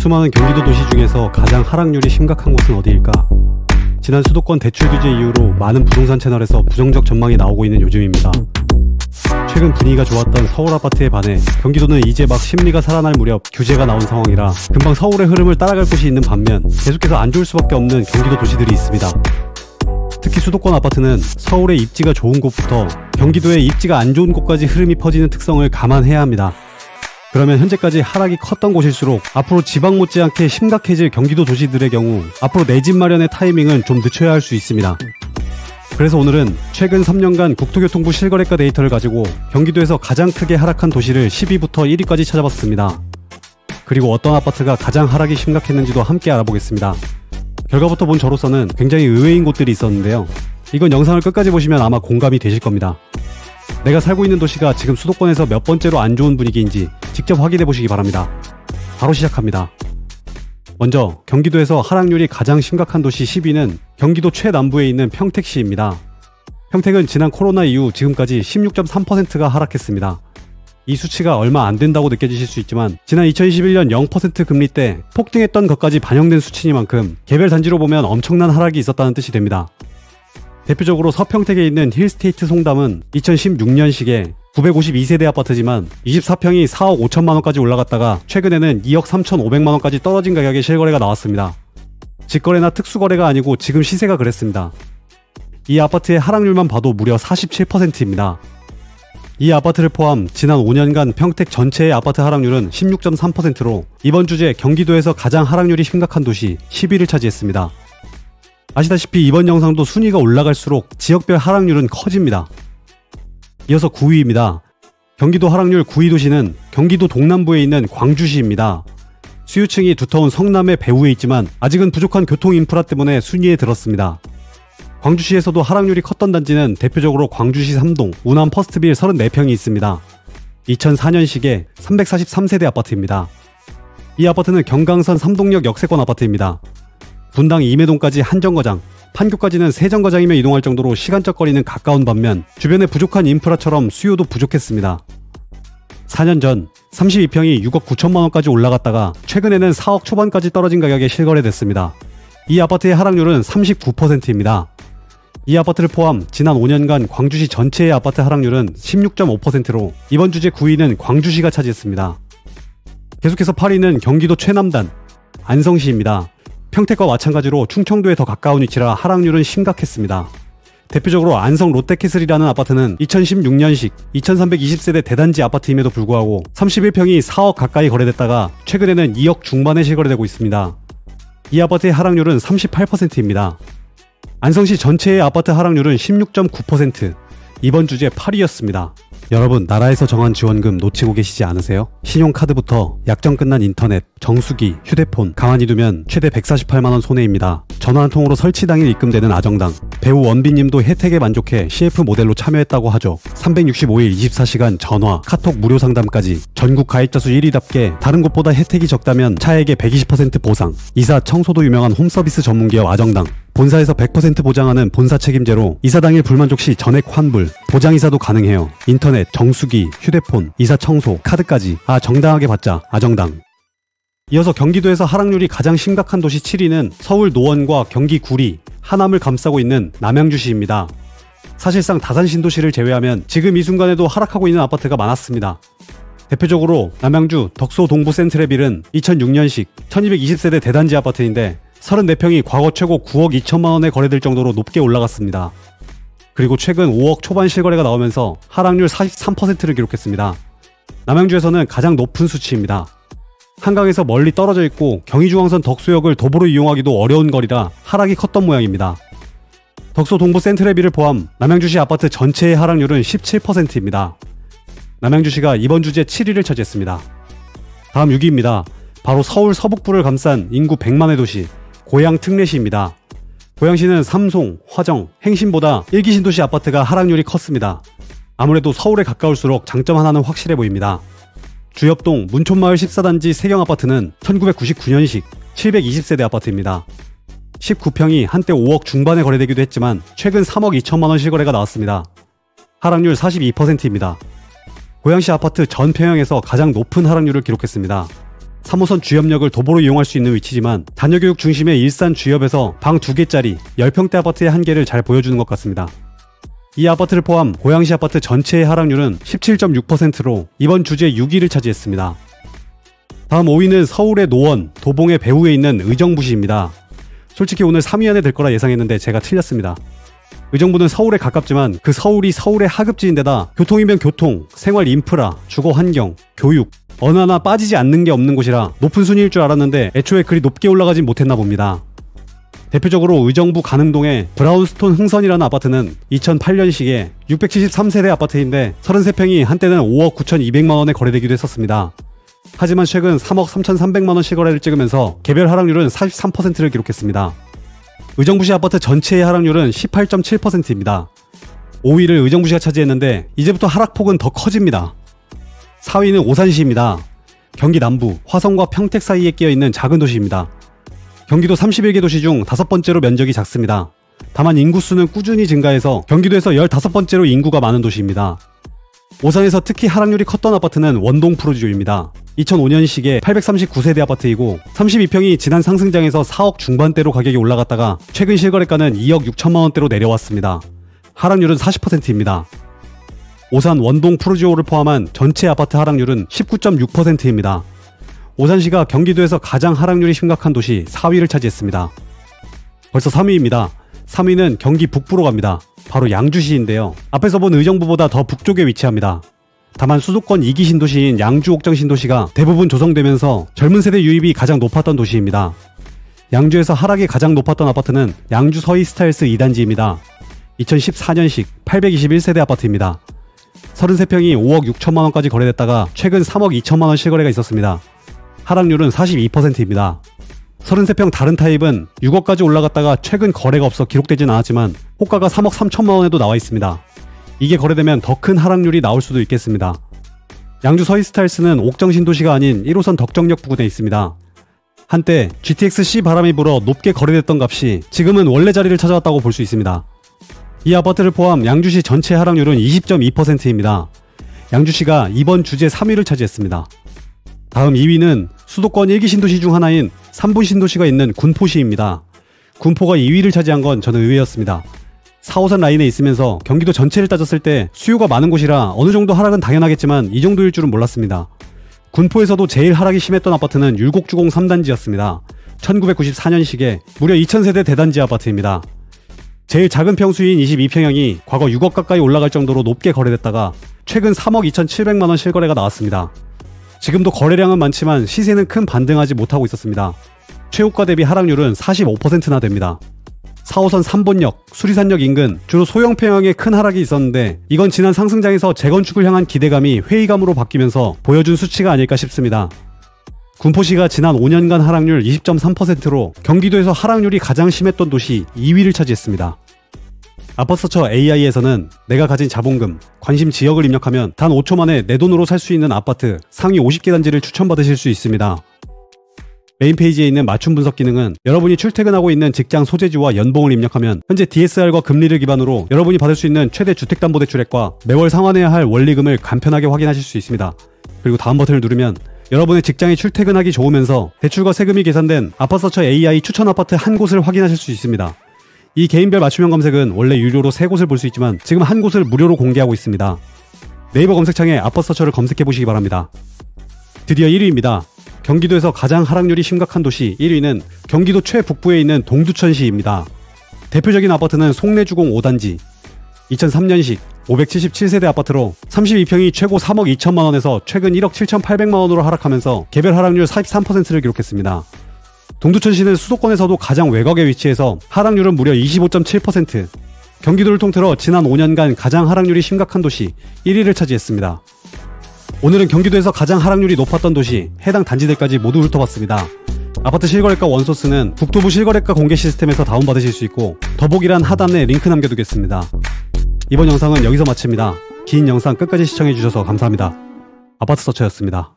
수많은 경기도 도시 중에서 가장 하락률이 심각한 곳은 어디일까? 지난 수도권 대출 규제 이후로 많은 부동산 채널에서 부정적 전망이 나오고 있는 요즘입니다. 최근 분위기가 좋았던 서울 아파트에 반해 경기도는 이제 막 심리가 살아날 무렵 규제가 나온 상황이라 금방 서울의 흐름을 따라갈 곳이 있는 반면 계속해서 안 좋을 수밖에 없는 경기도 도시들이 있습니다. 특히 수도권 아파트는 서울의 입지가 좋은 곳부터 경기도의 입지가 안 좋은 곳까지 흐름이 퍼지는 특성을 감안해야 합니다. 그러면 현재까지 하락이 컸던 곳일수록 앞으로 지방 못지않게 심각해질 경기도 도시들의 경우 앞으로 내 집 마련의 타이밍은 좀 늦춰야 할 수 있습니다. 그래서 오늘은 최근 3년간 국토교통부 실거래가 데이터를 가지고 경기도에서 가장 크게 하락한 도시를 10위부터 1위까지 찾아봤습니다. 그리고 어떤 아파트가 가장 하락이 심각했는지도 함께 알아보겠습니다. 결과부터 본 저로서는 굉장히 의외인 곳들이 있었는데요. 이건 영상을 끝까지 보시면 아마 공감이 되실 겁니다. 내가 살고 있는 도시가 지금 수도권에서 몇 번째로 안 좋은 분위기인지 직접 확인해 보시기 바랍니다. 바로 시작합니다. 먼저 경기도에서 하락률이 가장 심각한 도시 10위는 경기도 최남부에 있는 평택시입니다. 평택은 지난 코로나 이후 지금까지 16.3%가 하락했습니다. 이 수치가 얼마 안 된다고 느껴지실 수 있지만 지난 2021년 0% 금리 때 폭등했던 것까지 반영된 수치니만큼 개별 단지로 보면 엄청난 하락이 있었다는 뜻이 됩니다. 대표적으로 서평택에 있는 힐스테이트 송담은 2016년식에 952세대 아파트지만 24평이 4억 5천만원까지 올라갔다가 최근에는 2억 3,500만원까지 떨어진 가격에 실거래가 나왔습니다. 직거래나 특수거래가 아니고 지금 시세가 그랬습니다. 이 아파트의 하락률만 봐도 무려 47%입니다. 이 아파트를 포함 지난 5년간 평택 전체의 아파트 하락률은 16.3%로 이번 주제 경기도에서 가장 하락률이 심각한 도시 10위를 차지했습니다. 아시다시피 이번 영상도 순위가 올라갈수록 지역별 하락률은 커집니다. 이어서 9위입니다. 경기도 하락률 9위 도시는 경기도 동남부에 있는 광주시입니다. 수유층이 두터운 성남의 배후에 있지만 아직은 부족한 교통 인프라 때문에 순위에 들었습니다. 광주시에서도 하락률이 컸던 단지는 대표적으로 광주시 3동 우남 퍼스트빌 34평이 있습니다. 2004년식의 343세대 아파트입니다. 이 아파트는 경강선 3동역 역세권 아파트입니다. 분당 임해동까지 한 정거장, 판교까지는 세 정거장이며 이동할 정도로 시간적 거리는 가까운 반면 주변에 부족한 인프라처럼 수요도 부족했습니다. 4년 전 32평이 6억 9천만원까지 올라갔다가 최근에는 4억 초반까지 떨어진 가격에 실거래됐습니다. 이 아파트의 하락률은 39%입니다. 이 아파트를 포함 지난 5년간 광주시 전체의 아파트 하락률은 16.5%로 이번 주제 9위는 광주시가 차지했습니다. 계속해서 8위는 경기도 최남단 안성시입니다. 평택과 마찬가지로 충청도에 더 가까운 위치라 하락률은 심각했습니다. 대표적으로 안성 롯데캐슬이라는 아파트는 2016년식 2320세대 대단지 아파트임에도 불구하고 31평이 4억 가까이 거래됐다가 최근에는 2억 중반에 실거래되고 있습니다. 이 아파트의 하락률은 38%입니다. 안성시 전체의 아파트 하락률은 16.9%, 이번 주제 8위였습니다. 여러분, 나라에서 정한 지원금 놓치고 계시지 않으세요? 신용카드부터 약정 끝난 인터넷, 정수기, 휴대폰 가만히 두면 최대 148만원 손해입니다. 전화 한 통으로 설치 당일 입금되는 아정당. 배우 원빈님도 혜택에 만족해 CF 모델로 참여했다고 하죠. 365일 24시간 전화, 카톡 무료 상담까지 전국 가입자 수 1위답게 다른 곳보다 혜택이 적다면 차액의 120% 보상. 이사, 청소도 유명한 홈서비스 전문기업 아정당. 본사에서 100% 보장하는 본사 책임제로 이사 당일 불만족 시 전액 환불, 보장이사도 가능해요. 인터넷, 정수기, 휴대폰, 이사 청소, 카드까지 정당하게 받자 아정당. 이어서 경기도에서 하락률이 가장 심각한 도시 7위는 서울 노원과 경기 구리, 하남을 감싸고 있는 남양주시입니다. 사실상 다산 신도시를 제외하면 지금 이 순간에도 하락하고 있는 아파트가 많았습니다. 대표적으로 남양주 덕소 동부 센트레빌은 2006년식 1220세대 대단지 아파트인데 34평이 과거 최고 9억 2천만원에 거래될 정도로 높게 올라갔습니다. 그리고 최근 5억 초반 실거래가 나오면서 하락률 43%를 기록했습니다. 남양주에서는 가장 높은 수치입니다. 한강에서 멀리 떨어져 있고 경의중앙선 덕소역을 도보로 이용하기도 어려운 거리라 하락이 컸던 모양입니다. 덕소 동부 센트레빌을 포함 남양주시 아파트 전체의 하락률은 17%입니다. 남양주시가 이번 주제 7위를 차지했습니다. 다음 6위입니다. 바로 서울 서북부를 감싼 인구 100만의 도시 고양 특례시입니다. 고양시는 삼송, 화정, 행신보다 1기 신도시 아파트가 하락률이 컸습니다. 아무래도 서울에 가까울수록 장점 하나는 확실해 보입니다. 주엽동 문촌마을 14단지 세경아파트는 1999년식 720세대 아파트입니다. 19평이 한때 5억 중반에 거래되기도 했지만 최근 3억 2천만원 실거래가 나왔습니다. 하락률 42%입니다. 고양시 아파트 전 평형에서 가장 높은 하락률을 기록했습니다. 3호선 주협역을 도보로 이용할 수 있는 위치지만 자녀교육 중심의 일산 주협에서 방 2개짜리 10평대 아파트의 한계를 잘 보여주는 것 같습니다. 이 아파트를 포함 고양시 아파트 전체의 하락률은 17.6%로 이번 주제 6위를 차지했습니다. 다음 5위는 서울의 노원, 도봉의 배후에 있는 의정부시입니다. 솔직히 오늘 3위 안에 들 거라 예상했는데 제가 틀렸습니다. 의정부는 서울에 가깝지만 그 서울이 서울의 하급지인데다 교통이면 교통, 생활 인프라, 주거 환경, 교육 어느 하나 빠지지 않는 게 없는 곳이라 높은 순위일 줄 알았는데 애초에 그리 높게 올라가진 못했나 봅니다. 대표적으로 의정부 가능동의 브라운스톤 흥선이라는 아파트는 2008년식에 673세대 아파트인데 33평이 한때는 5억 9,200만원에 거래되기도 했었습니다. 하지만 최근 3억 3,300만원 시거래를 찍으면서 개별 하락률은 43%를 기록했습니다. 의정부시 아파트 전체의 하락률은 18.7%입니다. 5위를 의정부시가 차지했는데 이제부터 하락폭은 더 커집니다. 4위는 오산시입니다. 경기 남부, 화성과 평택 사이에 끼어있는 작은 도시입니다. 경기도 31개 도시 중 5번째로 면적이 작습니다. 다만 인구수는 꾸준히 증가해서 경기도에서 15번째로 인구가 많은 도시입니다. 오산에서 특히 하락률이 컸던 아파트는 원동 프로지오입니다. 2005년식에 839세대 아파트이고 32평이 지난 상승장에서 4억 중반대로 가격이 올라갔다가 최근 실거래가는 2억 6천만원대로 내려왔습니다. 하락률은 40%입니다. 오산 원동 프로지오를 포함한 전체 아파트 하락률은 19.6%입니다. 오산시가 경기도에서 가장 하락률이 심각한 도시 4위를 차지했습니다. 벌써 3위입니다. 3위는 경기 북부로 갑니다. 바로 양주시인데요. 앞에서 본 의정부보다 더 북쪽에 위치합니다. 다만 수도권 2기 신도시인 양주 옥정 신도시가 대부분 조성되면서 젊은 세대 유입이 가장 높았던 도시입니다. 양주에서 하락이 가장 높았던 아파트는 양주 서희 스타일스 2단지입니다. 2014년식 821세대 아파트입니다. 33평이 5억 6천만원까지 거래됐다가 최근 3억 2천만원 실거래가 있었습니다. 하락률은 42%입니다. 33평 다른 타입은 6억까지 올라갔다가 최근 거래가 없어 기록되진 않았지만 호가가 3억 3천만원에도 나와 있습니다. 이게 거래되면 더 큰 하락률이 나올 수도 있겠습니다. 양주 서희스타일스는 옥정 신도시가 아닌 1호선 덕정역 부근에 있습니다. 한때 GTX-C 바람이 불어 높게 거래됐던 값이 지금은 원래 자리를 찾아왔다고 볼 수 있습니다. 이 아파트를 포함 양주시 전체 하락률은 20.2%입니다. 양주시가 이번 주제 3위를 차지했습니다. 다음 2위는 수도권 1기 신도시 중 하나인 3분 신도시가 있는 군포시입니다. 군포가 2위를 차지한 건 저는 의외였습니다. 4호선 라인에 있으면서 경기도 전체를 따졌을 때 수요가 많은 곳이라 어느 정도 하락은 당연하겠지만 이 정도일 줄은 몰랐습니다. 군포에서도 제일 하락이 심했던 아파트는 율곡주공 3단지였습니다. 1994년식에 무려 2000세대 대단지 아파트입니다. 제일 작은 평수인 22평형이 과거 6억 가까이 올라갈 정도로 높게 거래됐다가 최근 3억 2,700만원 실거래가 나왔습니다. 지금도 거래량은 많지만 시세는 큰 반등하지 못하고 있었습니다. 최고가 대비 하락률은 45%나 됩니다. 4호선 3본역, 수리산역 인근 주로 소형 평형에 큰 하락이 있었는데 이건 지난 상승장에서 재건축을 향한 기대감이 회의감으로 바뀌면서 보여준 수치가 아닐까 싶습니다. 군포시가 지난 5년간 하락률 20.3%로 경기도에서 하락률이 가장 심했던 도시 2위를 차지했습니다. 아파트서처 AI에서는 내가 가진 자본금, 관심 지역을 입력하면 단 5초 만에 내 돈으로 살 수 있는 아파트 상위 50개 단지를 추천받으실 수 있습니다. 메인 페이지에 있는 맞춤 분석 기능은 여러분이 출퇴근하고 있는 직장 소재지와 연봉을 입력하면 현재 DSR과 금리를 기반으로 여러분이 받을 수 있는 최대 주택담보대출액과 매월 상환해야 할 원리금을 간편하게 확인하실 수 있습니다. 그리고 다음 버튼을 누르면 여러분의 직장에 출퇴근하기 좋으면서 대출과 세금이 계산된 아파트서처 AI 추천 아파트 한 곳을 확인하실 수 있습니다. 이 개인별 맞춤형 검색은 원래 유료로 3곳을 볼 수 있지만 지금 한 곳을 무료로 공개하고 있습니다. 네이버 검색창에 아파트서처를 검색해보시기 바랍니다. 드디어 1위입니다. 경기도에서 가장 하락률이 심각한 도시 1위는 경기도 최북부에 있는 동두천시입니다. 대표적인 아파트는 송내주공 5단지. 2003년식 577세대 아파트로 32평이 최고 3억 2천만원에서 최근 1억 7,800만원으로 하락하면서 개별 하락률 43%를 기록했습니다. 동두천시는 수도권에서도 가장 외곽에 위치해서 하락률은 무려 25.7%. 경기도를 통틀어 지난 5년간 가장 하락률이 심각한 도시 1위를 차지했습니다. 오늘은 경기도에서 가장 하락률이 높았던 도시 해당 단지들까지 모두 훑어봤습니다. 아파트 실거래가 원소스는 국토부 실거래가 공개 시스템에서 다운받으실 수 있고 더보기란 하단에 링크 남겨두겠습니다. 이번 영상은 여기서 마칩니다. 긴 영상 끝까지 시청해주셔서 감사합니다. 아파트서처였습니다.